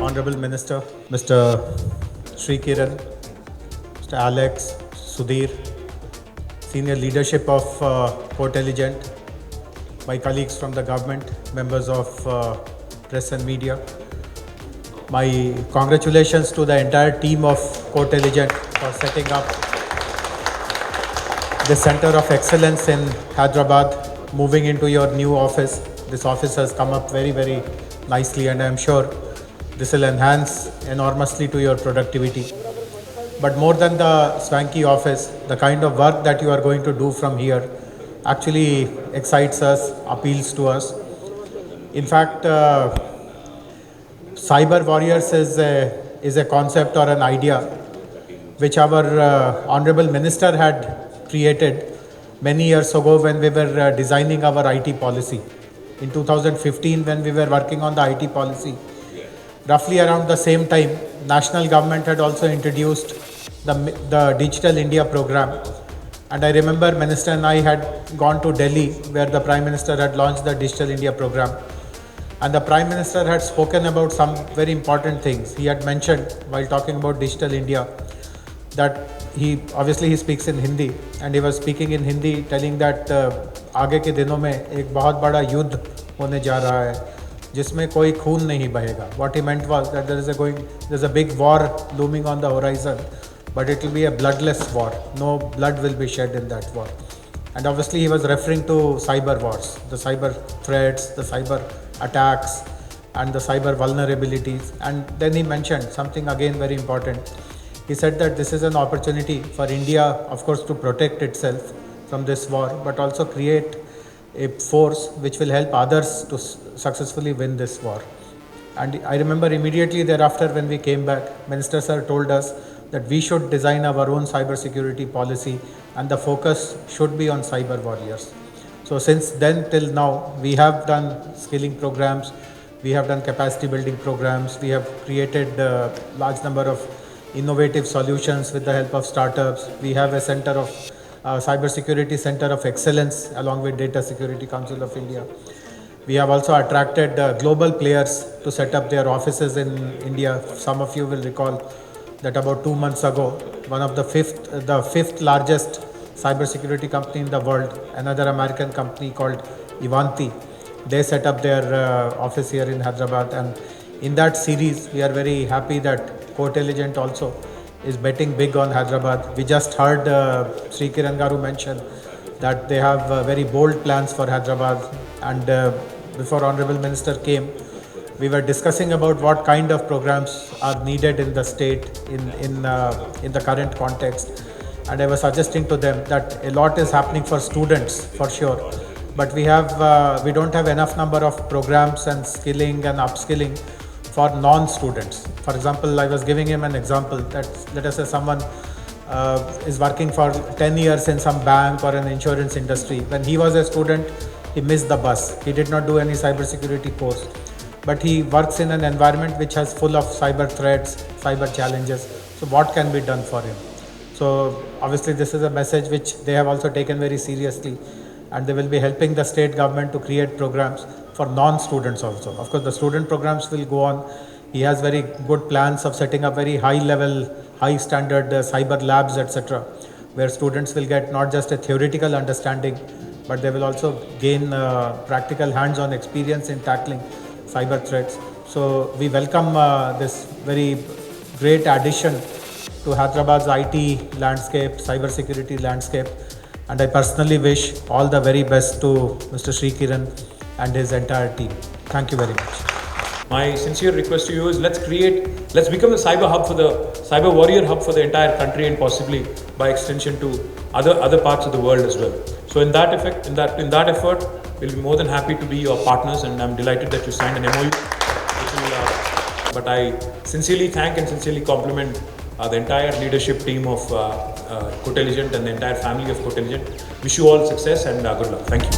Honorable Minister, Mr. Sri Kiran, Mr. Alex, Sudhir, senior leadership of Cotelligent, my colleagues from the government, members of press and media. My congratulations to the entire team of Cotelligent for setting up the Center of Excellence in Hyderabad, moving into your new office. This office has come up very, very nicely, and I am sure this will enhance enormously to your productivity. But more than the swanky office, the kind of work that you are going to do from here actually excites us, appeals to us. In fact, cyber warriors is a concept or an idea which our Honorable Minister had created many years ago when we were designing our IT policy. In 2015, when we were working on the IT policy, roughly around the same time, national government had also introduced the Digital India program. And I remember Minister and I had gone to Delhi where the Prime Minister had launched the Digital India program. And the Prime Minister had spoken about some very important things. He had mentioned while talking about Digital India that he speaks in Hindi, and he was speaking in Hindi telling that आगे के दिनों में एक बहुत बड़ा युद्ध होने जा रहा है जिसमें कोई खून नहीं बहेगा. What he meant was that there's a big war looming on the horizon, but it will be a bloodless war. No blood will be shed in that war. And obviously he was referring to cyber wars, the cyber threats, the cyber attacks, and the cyber vulnerabilities. And then he mentioned something again very important. He said that this is an opportunity for India, of course, to protect itself from this war, but also create a force which will help others to successfully win this war. And I remember immediately thereafter when we came back, Minister Sir told us that we should design our own cyber security policy and the focus should be on cyber warriors. So since then till now, we have done skilling programs, we have done capacity building programs, we have created a large number of innovative solutions with the help of startups. We have a center of Cyber Security Center of Excellence along with Data Security Council of India. We have also attracted global players to set up their offices in India. Some of you will recall that about 2 months ago, one of the fifth largest cybersecurity company in the world, another American company called Ivanti, they set up their office here in Hyderabad. And in that series, we are very happy that Cotelligent also is betting big on Hyderabad. We just heard Sri Kiran Garu mention that they have very bold plans for Hyderabad. And before Honorable Minister came, we were discussing about what kind of programs are needed in the state in the current context. And I was suggesting to them that a lot is happening for students for sure, but we don't have enough number of programs and skilling and upskilling for non-students. For example, I was giving him an example that let us say someone is working for 10 years in some bank or an insurance industry. When he was a student, he missed the bus. He did not do any cybersecurity course, but he works in an environment which has full of cyber threats, cyber challenges. So what can be done for him? So obviously this is a message which they have also taken very seriously, and they will be helping the state government to create programs for non-students also. Of course, the student programs will go on. He has very good plans of setting up very high level, high standard cyber labs, etc., where students will get not just a theoretical understanding, but they will also gain practical hands-on experience in tackling cyber threats. So we welcome this very great addition to Hyderabad's IT landscape, cyber security landscape, and I personally wish all the very best to Mr. Sri Kiran and his entire team. Thank you very much. My sincere request to you is let's become the cyber hub cyber warrior hub for the entire country and possibly by extension to other parts of the world as well. So in that effect, in that effort, we'll be more than happy to be your partners, and I'm delighted that you signed an MOU. But I sincerely thank and sincerely compliment the entire leadership team of Cotelligent and the entire family of Cotelligent. Wish you all success and good luck. Thank you.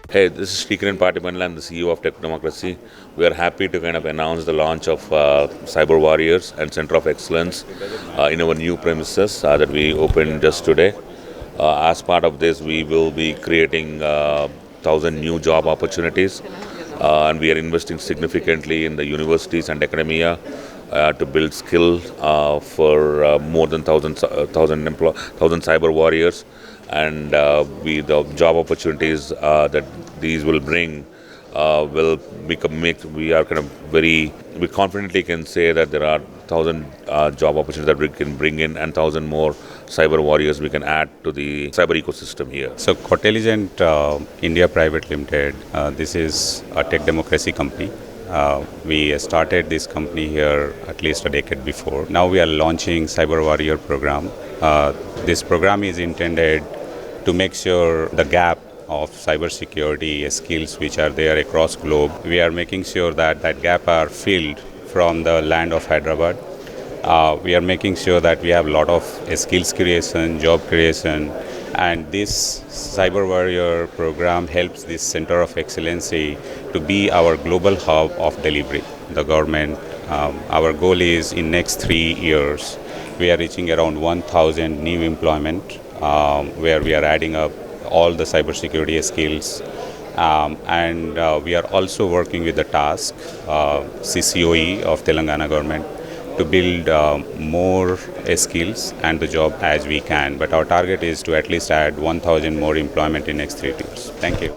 Hey, this is Srikiran Patimanla, I'm the CEO of Tech Democracy. We are happy to kind of announce the launch of Cyber Warriors and Center of Excellence in our new premises that we opened just today. As part of this, we will be creating 1,000 new job opportunities, and we are investing significantly in the universities and academia to build skill for more than 1,000 cyber warriors. And the job opportunities that these will bring will we are kind of we confidently can say that there are 1,000 job opportunities that we can bring in, and 1,000 more cyber warriors we can add to the cyber ecosystem here. So Cotelligent India Private Limited, this is a tech democracy company. We started this company here at least a decade before. Now we are launching Cyber Warrior program. This program is intended to make sure the gap of cybersecurity skills which are there across globe, we are making sure that that gap are filled from the land of Hyderabad. We are making sure that we have a lot of skills creation, job creation, and this Cyber Warrior program helps this Center of Excellency to be our global hub of delivery. The government, our goal is in next 3 years, we are reaching around 1,000 new employment, where we are adding up all the cybersecurity skills. And we are also working with the task, CCOE of Telangana government, to build more skills and the job as we can. But our target is to at least add 1,000 more employment in next 3 years. Thank you.